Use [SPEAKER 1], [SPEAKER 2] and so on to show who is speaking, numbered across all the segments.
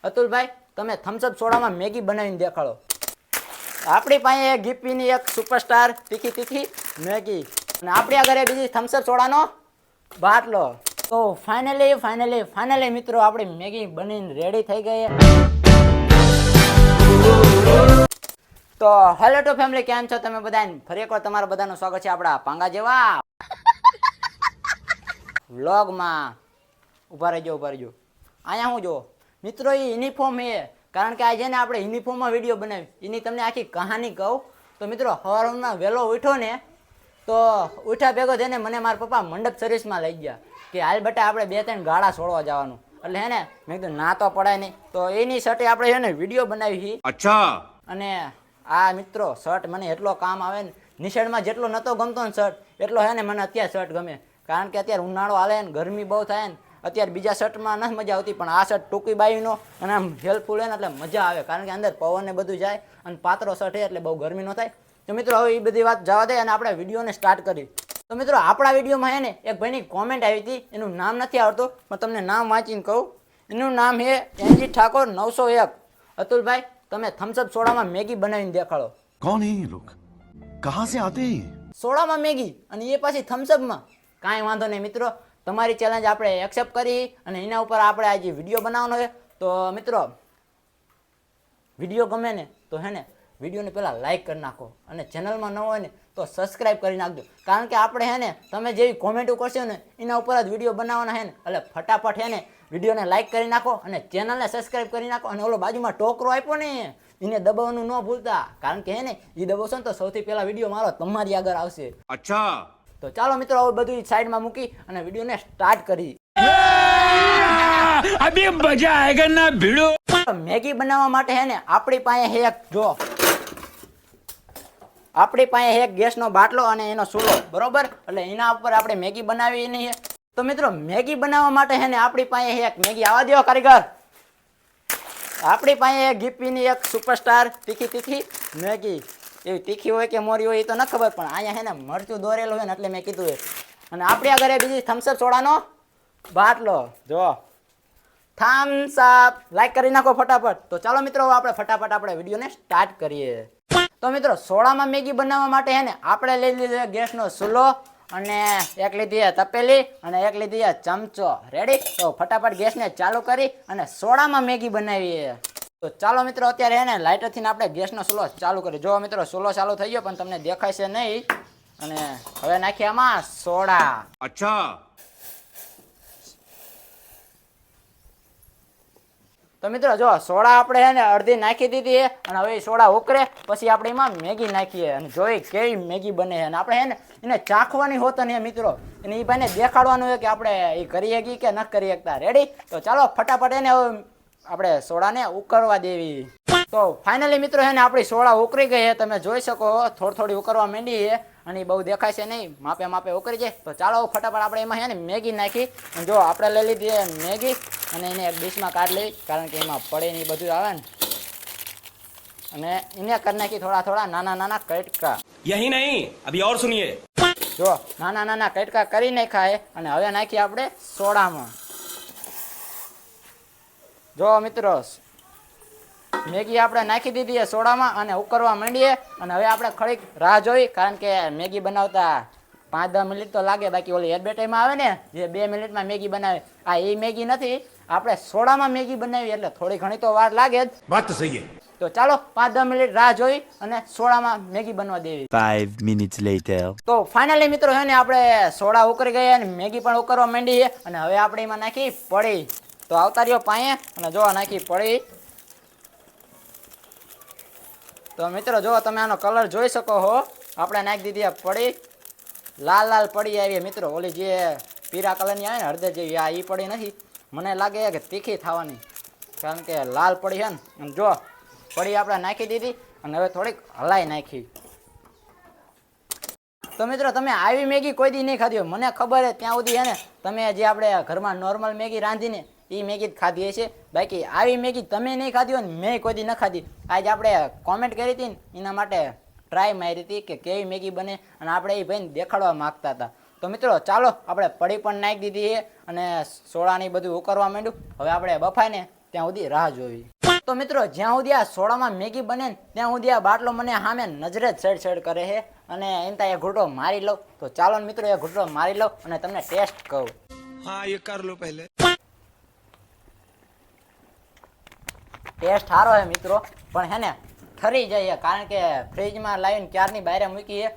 [SPEAKER 1] અતુલભાઈ, તમે થમ્સઅપ સોડામાં મેગી બનાવીને દેખાડો. આપણી પાસે ગીપીની એક સુપરસ્ટાર તીખી તીખી મેગી અને આપણી આગળ બીજી થમ્સઅપ સોડાનો બાટલો. તો ફાઇનલી મિત્રો આપણી મેગી બનીને રેડી થઈ ગઈ. તો હેલો ટુ ફેમિલી, કેમ છો તમે બધા? ફરી એકવાર તમારા બધાનું સ્વાગત છે આપણા પાંગા જેવા વ્લોગમાં. ઉભા રહેજો. અહીંયા હું જો મિત્રો, એ યુનિફોર્મ છે, કારણ કે આજે ને આપણે યુનિફોર્મમાં વિડીયો બનાવી એની તમને આખી કહાની કહું. તો મિત્રો સવારમાં વહેલો ઉઠો ને, તો ઉઠ્યા ભેગો થઈને મને મારા પપ્પા મંડપ સર્વિસમાં લઈ ગયા કે હાલ બેટા આપણે 2-3 ગાળા છોડવા જવાનું. એટલે હે ને મેં કીધું ના તો પડાય નહીં, તો એની સાથે આપણે છે ને વિડીયો બનાવી. અચ્છા. અને આ મિત્રો શર્ટ મને એટલો કામ આવે ને, નિશાળમાં જેટલો નહોતો ગમતો ને શર્ટ, એટલો હે ને મને અત્યારે શર્ટ ગમે. કારણ કે અત્યારે ઉનાળો હાલે ને ગરમી બહુ થાય ને, અત્યારે બીજા શર્ટમાં નથી મજા આવતી, પણ આ શર્ટ ટૂંકી બાયુનો અને આમ હેલ્પફુલ હોય ને એટલે મજા આવે, કારણ કે અંદર પવન ને બધું જાય અને પાતળો શર્ટ છે એટલે બહુ ગરમી ન થાય. તો મિત્રો હવે એ બધી વાત જવા દે અને આપણે વિડીયોને સ્ટાર્ટ કરી. તો મિત્રો આપણા વિડીયોમાં હે ને એક ભાઈની કોમેન્ટ આવી હતી, એનું નામ નથી આવડતું પણ તમને નામ વાંચીને કહું. એનું નામ છે એનજી ઠાકોર 901. અતુલભાઈ, તમે થમ્સઅપ સોડામાં મેગી બનાવીને દેખાડો.
[SPEAKER 2] कौन है ये लोग, कहां से आते हैं?
[SPEAKER 1] સોડામાં મેગી અને એ પાછી થમ્સઅપમાં. કાંઈ વાંધો નહીં મિત્રો, તમારી ચેલેન્જ આપણે એક્સેપ્ટ કરી અને એના ઉપર આપણે આજે વિડીયો બનાવવાનો છે. તો મિત્રો વિડીયો ગમે ને તો હે ને વિડીયોને પહેલાં લાઇક કરી નાખો અને ચેનલમાં ન હોય ને તો સબસ્ક્રાઈબ કરી નાખજો, કારણ કે આપણે હે ને તમે જેવી કોમેન્ટો કરશો ને એના ઉપર જ વિડીયો બનાવવાના છે ને. એટલે ફટાફટ હે ને વિડીયોને લાઇક કરી નાખો અને ચેનલને સબસ્ક્રાઈબ કરી નાખો. અને ઓલો બાજુમાં ટોકરો આપ્યો ને એને દબાવવાનું ન ભૂલતા, કારણ કે હે ને એ દબાવશો ને તો સૌથી પહેલાં વિડીયો મારો તમારી આગળ આવશે. અચ્છા. તો ચાલો મિત્રો હવે બધું સાઈડમાં મૂકી અને વિડીયોને સ્ટાર્ટ કરી. અભી મજા આયેગા ના ભીડો. મેગી બનાવવા માટે હે ને આપણી પાસે એક જો આપણી પાસે એક ગેસનો બાટલો અને એનો ચૂલો, બરોબર? એટલે એના ઉપર આપણે મેગી બનાવી નહીં. તો મિત્રો મેગી બનાવવા માટે હે ને આપણી પાસે એક મેગી, આવા દો કારીગર. આપણી પાસે એક ગીપીની એક સુપરસ્ટાર તીખી તીખી મેગી. એવી તીખી હોય કે મોરી હોય એ તો ન ખબર, પણ અહીંયા હે ને મરચું દોરેલું હોય ને એટલે મેં કીધું. અને આપણી આગળ બીજી થમ્સઅપ સોડાનો બાટલો જો. થમ્સઅપ લાઈક કરી નાખો ફટાફટ. તો ચાલો મિત્રો આપણે ફટાફટ આપણે વિડીયોને સ્ટાર્ટ કરીએ. તો મિત્રો સોડામાં મેગી બનાવવા માટે હે ને આપણે લઈ લીધો ગેસનો ચૂલો અને એક લીધી તપેલી અને એક લીધી ચમચો. રેડી? તો ફટાફટ ગેસને ચાલુ કરી અને સોડામાં મેગી બનાવીએ. તો ચાલો મિત્રો અત્યારે હે ને લાઇટરથી આપણે ગેસનો ચૂલો ચાલુ કરી. જો મિત્રો ચૂલો ચાલુ થઈ ગયો પણ તમને દેખાય છે નહીં. અને હવે નાખીએ આમાં સોડા. અચ્છા. તો મિત્રો જો સોડા આપણે હે ને અડધી નાખી દીધી અને હવે સોડા ઉકળે પછી આપણે એમાં મેગી નાખીએ અને જોઈ કેવી મેગી બને છે. અને આપણે હે ને એને ચાખવાની હોત ને મિત્રો, એને એ ભાઈને દેખાડવાનું હોય કે આપણે એ કરી શકીએ કે ન કરી શકતા. રેડી? તો ચાલો ફટાફટ એને આપણે સોડાને ઉકળવા દેવી. તો ફાઇનલી મિત્રો હે ને આપણી સોડા ઉકળી ગઈ છે, તમે જોઈ શકો થોડી ઉકળવા માંડી છે અને એ બહુ દેખાય છે નહીં, માપે ઉકળી જાય. તો ચાલો ફટાફટ આપણે એમાં હે ને મેગી નાખી. અને જો આપણે લઈ લીધી મેગી અને એને એક ડીશમાં કાઢી લઈ, કારણ કે એમાં પડે ને બધું આવે ને. અને એને કરી નાખી થોડા નાના કટકા.
[SPEAKER 3] यही नहीं, अभी और सुनिए.
[SPEAKER 1] જો નાના કટકા કરી નાખાય અને હવે નાખી આપણે સોડામાં. જો મિત્રો મેગી આપણે નાખી દીધી સોડામાં અને ઉકળવા માંડીએ. અને હવે આપણે ખડીક રાહ જોઈ, કારણ કે મેગી બનાવતા 5-10 મિનિટ તો લાગે. બાકી ઓલી એડવર્ટાઈઝમાં આવે ને જે 2 મિનિટમાં મેગી બનાવે, આ એ મેગી નથી, આપણે સોડામાં મેગી બનાવી એટલે થોડી ઘણી તો વાર લાગે જ.
[SPEAKER 2] बात तो सही है.
[SPEAKER 1] તો ચાલો 5-10 મિનિટ રાહ જોઈ અને સોડામાં મેગી બનવા દેવી.
[SPEAKER 4] 5 minutes later.
[SPEAKER 1] તો ફાઇનલી મિત્રો છે ને આપણે સોડા ઉકળી ગયા અને મેગી પણ ઉકળવા માંડી છે. અને હવે આપણે એમાં નાખી પડી. તો આવતા રહ્યો પાયે અને જો નાખી પડી. તો મિત્રો જો તમે આનો કલર જોઈ શકો છો, આપણે નાખી દીધી પડી. લાલ પડી આવી મિત્રો, ઓલી જે પીળા કલરની આવે ને હળદર જેવી, આ એ પડી નથી. મને લાગે કે તીખી થવાની, કારણ કે લાલ પડી છે ને. અને જો પડી આપણે નાખી દીધી અને હવે થોડીક હલાઈ નાખી. તો મિત્રો તમે આવી મેગી કોઈ દી નહીં ખાધી હોય, મને ખબર છે ત્યાં સુધી હે ને તમે જે આપણે ઘરમાં નોર્મલ મેગી રાંધીને એ મેગી જ ખાધી હશે. બાકી આવી મેગી તમે નહીં ખાધી હોય ને મેં કોઈ દી ન ખાધી. આજે આપણે કોમેન્ટ કરી હતી ને એના માટે ટ્રાય મારી હતી કે કેવી મેગી બને અને આપણે એ ભાઈને દેખાડવા માગતા હતા. તો મિત્રો ચાલો આપણે પડી પણ નાખી દીધી છે અને સોડાની બધું ઉકળવા માંડ્યું. હવે આપણે બફાઈને ત્યાં સુધી રાહ જોવી. તો મિત્રો જ્યાં સુધી આ સોડામાં મેગી બને ને ત્યાં સુધી આ બાટલો મને સામે નજરે જ સડ કરે છે અને એમ થાય એ ઘૂંટો મારી લઉં. તો ચાલો ને મિત્રો એ ઘૂંટો મારી લઉં અને તમને ટેસ્ટ કહું.
[SPEAKER 3] हाँ ये कर लो पहले.
[SPEAKER 1] ટેસ્ટ સારો છે મિત્રો, પણ હે ને ઠરી જાય છે, કારણ કે ફ્રીજમાં લાવીને ક્યારની બહાર મૂકી છે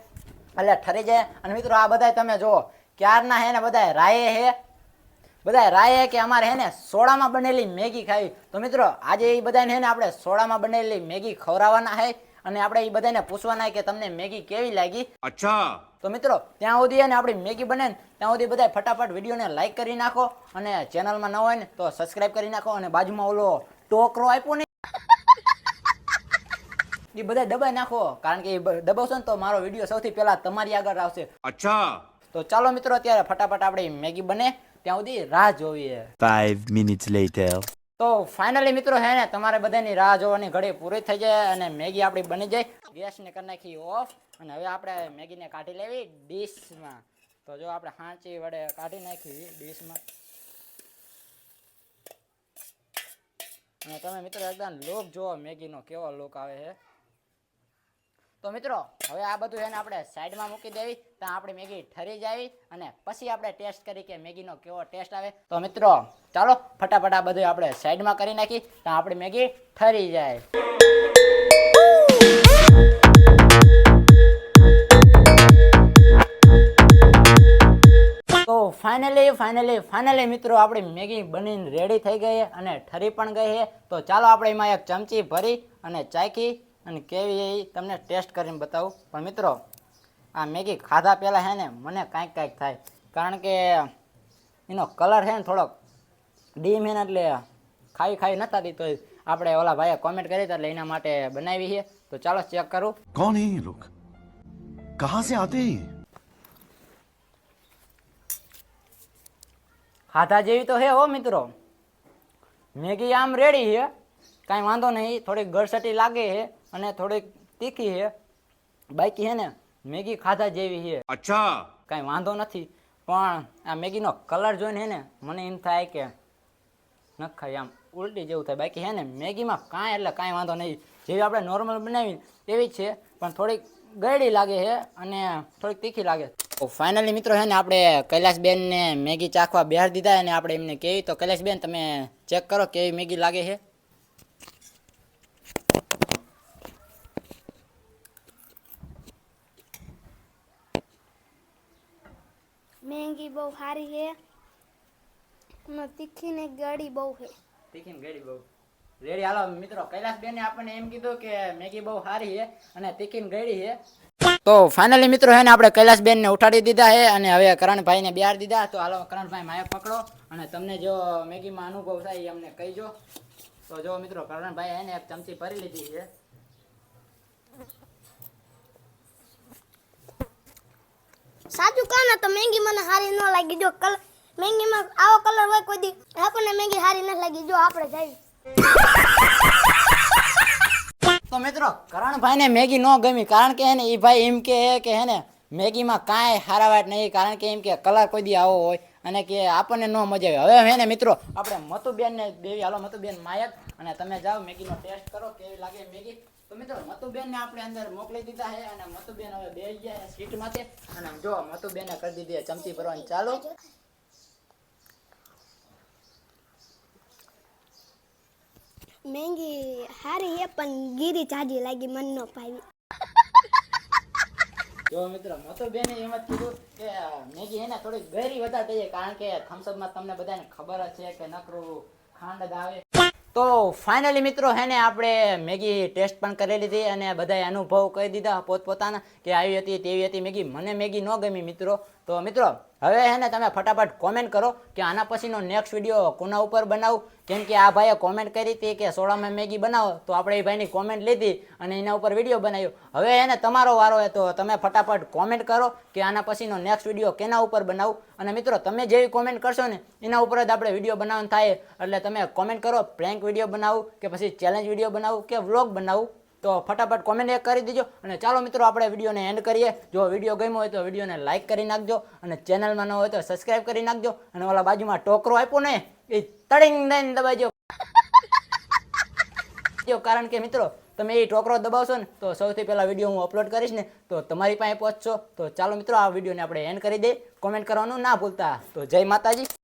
[SPEAKER 1] એટલે ઠરી જાય. અને મિત્રો આ બધા તમે જુઓ ક્યારના હે ને બધા રાયે કે અમારે હે ને સોડામાં બનેલી મેગી ખાવી. તો મિત્રો આજે એ બધાને હે ને આપણે સોડામાં બનેલી મેગી ખવડાવવાના છે અને આપણે એ બધાને પૂછવાના છે કે તમને મેગી કેવી લાગી.
[SPEAKER 2] अच्छा
[SPEAKER 1] તો મિત્રો ત્યાં સુધી ને આપણી મેગી બને ને ત્યાં સુધી બધા ફટાફટ વિડીયોને લાઈક કરી નાખો અને ચેનલમાં ન હોય ને તો સબસ્ક્રાઇબ કરી નાખો અને બાજુમાં ઓલો ટોકરો આપ્યો ને એ બધા દબાઈ નાખો, કારણ કે એ દબાવશો ને તો મારો વિડીયો સૌથી પહેલા તમારી આગળ આવશે.
[SPEAKER 2] अच्छा
[SPEAKER 1] તો ચાલો મિત્રો અત્યારે ફટાફટ આપણી મેગી બને ત્યાં સુધી રાહ જોઈએ.
[SPEAKER 4] 5 minutes later.
[SPEAKER 1] તો ફાઇનલી મિત્રો હે ને તમારે બધાની રાહ જોવાની ઘડી પૂરી થઈ જાય અને મેગી આપણી બની જાય. ગેસને કરી નાખી ઓફ અને હવે આપણે મેગીને કાઢી લેવી ડીશમાં. તો જો આપણે હાંચી વડે કાઢી નાખી ડીશમાં. અને તમે મિત્રો એકદમ લુક જુઓ મેગીનો કેવો લુક આવે છે. તો મિત્રો હવે આ બધું એને આપણે સાઈડમાં મૂકી દેવી, ત્યાં આપણી મેગી ઠરી જાવી અને પછી આપણે ટેસ્ટ કરી કે મેગીનો કેવો ટેસ્ટ આવે. તો મિત્રો ચાલો ફટાફટ આ બધું આપણે સાઈડમાં કરી નાખી, ત્યાં આપણી મેગી ઠરી જાય. તો ફાઇનલી મિત્રો આપણી મેગી બનીને રેડી થઈ ગઈ અને ઠરી પણ ગઈ છે. તો ચાલો આપણે એમાં એક ચમચી ભરી અને ચાખી અને કેવી એ તમને ટેસ્ટ કરીને બતાવું. પણ મિત્રો આ મેગી ખાધા પહેલાં છે ને મને કાંઈક થાય, કારણ કે એનો કલર છે ને થોડોક ડીમ છે ને એટલે ખાઈ ન થતી. તો આપણે ઓલા ભાઈએ કોમેન્ટ કરી એટલે એના માટે બનાવી છે. તો ચાલો ચેક કરું.
[SPEAKER 2] कौन है ये लोग, कहाँ से आते हैं ये?
[SPEAKER 1] ખાધા જેવી તો હે હો મિત્રો, મેગી આમ રેડી છે, કાંઈ વાંધો નહીં. થોડીક ગળસટી લાગે છે અને થોડીક તીખી છે, બાકી છે ને મેગી ખાધા જેવી છે,
[SPEAKER 2] अच्छा
[SPEAKER 1] કાંઈ વાંધો નથી. પણ આ મેગીનો કલર જોઈને હે ને મને એમ થાય કે ન ખાય, આમ ઉલટી જેવું થાય. બાકી હે ને મેગીમાં કાંઈ એટલે કાંઈ વાંધો નહીં, જેવી આપણે નોર્મલ બનાવી એવી જ છે, પણ થોડીક ગળી લાગે છે અને થોડીક તીખી લાગે. તો ફાઇનલી મિત્રો છે ને આપણે કૈલાસબેનને મેગી ચાખવા બેહાડી દીધા અને આપણે એમને કેવી. તો કૈલાસબેન તમે ચેક કરો કેવી મેગી લાગે છે.
[SPEAKER 5] મેગી બહુ સારી છે અને તીખી ને ગળી બહુ છે.
[SPEAKER 1] તીખી ને ગળી બહુ રેડી. હાલો મિત્રો કૈલાસબેને આપણને એમ કીધું કે મેગી બહુ સારી છે અને તીખી ને ગળી છે. તો ફાઇનલી મિત્રો હે ને આપણે કૈલાસબેનને ઉઠાડી દીધા છે અને હવે કરણભાઈને બિહાર દીધા. તો હાલો કરણભાઈ માયક પકડો અને તમને જો મેગીમાં અનુભવ થાય એ અમને કહીજો. તો જો મિત્રો કરણભાઈ હે ને એક ચમચી ભરી લીધી છે.
[SPEAKER 5] સાચું કહો ને તો મેગી મને સારી ન લાગી. જો મેગીમાં આવો કલર હોય કોઈ દી આપણને મેગી સારી ન લાગી. જો આપણે જાય
[SPEAKER 1] તો મિત્રો કરણભાઈને મેગી ન ગમી, કારણ કે હે ને એ ભાઈ એમ કે હે ને મેગીમાં કાંઈ હારાવાટ નહીં, કારણ કે એમ કે કલર કોઈ દી આવો હોય અને કે આપણને ન મજા આવે. હવે હે ને મિત્રો આપણે મતુબેનને દેવી. હાલો મતુબેન માયક અને તમે જાઓ મેગીનો ટેસ્ટ કરો કેવી લાગે મેગી. તો મિત્રો મતુબેનને આપણે અંદર મોકલી દીધા છે અને મતુબેન હવે બેસી ગયા સીટમાંથી અને જો મતુબેને કરી દીધી ચમચી ભરવાની ચાલુ.
[SPEAKER 5] મેગી સારી છે પણ ગીરી જાજી લાગી, મન ન પાવી.
[SPEAKER 1] જો મિત્રો મતુબેને એમ જ કીધું કે મેગી હે ને થોડી ગળી વધારે થઈ જાય, કારણ કે થમ્સઅપમાં તમને બધાને ખબર જ છે કે નકરું ખાંડ જ આવે. તો ફાઇનલી મિત્રો હે ને આપણે મેગી ટેસ્ટ પણ કરી લીધી અને બધાએ અનુભવ કહી દીધા પોતપોતાના કે આવી હતી તેવી હતી મેગી. મને મેગી ન ગમી મિત્રો. તો મિત્રો હવે હે ને તમે ફટાફટ કોમેન્ટ કરો કે આના પછીનો નેક્સ્ટ વિડીયો કોના ઉપર બનાવું, કેમ કે આ ભાઈએ કોમેન્ટ કરી હતી કે સોડામાં મેગી બનાવો. તો આપણે એ ભાઈની કોમેન્ટ લીધી અને એના ઉપર વિડીયો બનાવ્યો. હવે એને તમારો વારો હોય તો તમે ફટાફટ કોમેન્ટ કરો કે આના પછીનો નેક્સ્ટ વિડીયો કેના ઉપર બનાવું. અને મિત્રો તમે જેવી કોમેન્ટ કરશો ને એના ઉપર જ આપણે વિડીયો બનાવવાનું થાય. એટલે તમે કોમેન્ટ કરો પ્રેન્ક વિડીયો બનાવું કે પછી ચેલેન્જ વિડીયો બનાવું કે વ્લોગ બનાવું. તો ફટાફટ કોમેન્ટ એક કરી દીજો. અને ચાલો મિત્રો આપણે વિડીયોને એન્ડ કરીએ. જો વિડીયો ગમ્યો હોય તો વિડીયોને લાઇક કરી નાખજો અને ચેનલમાં ન હોય તો સબસ્ક્રાઈબ કરી નાખજો અને ઓલા બાજુમાં ટોકરો આપ્યો ને એ તડીંગ દઈને દબાઈજો. જો કારણ કે મિત્રો તમે એ ટોકરો દબાવશો ને તો સૌથી પહેલા વિડીયો હું અપલોડ કરીશ ને તો તમારી પાસે પહોંચશો. તો ચાલો મિત્રો આ વિડીયોને આપણે એન્ડ કરી દઈએ. કોમેન્ટ કરવાનું ના ભૂલતા. તો જય માતાજી.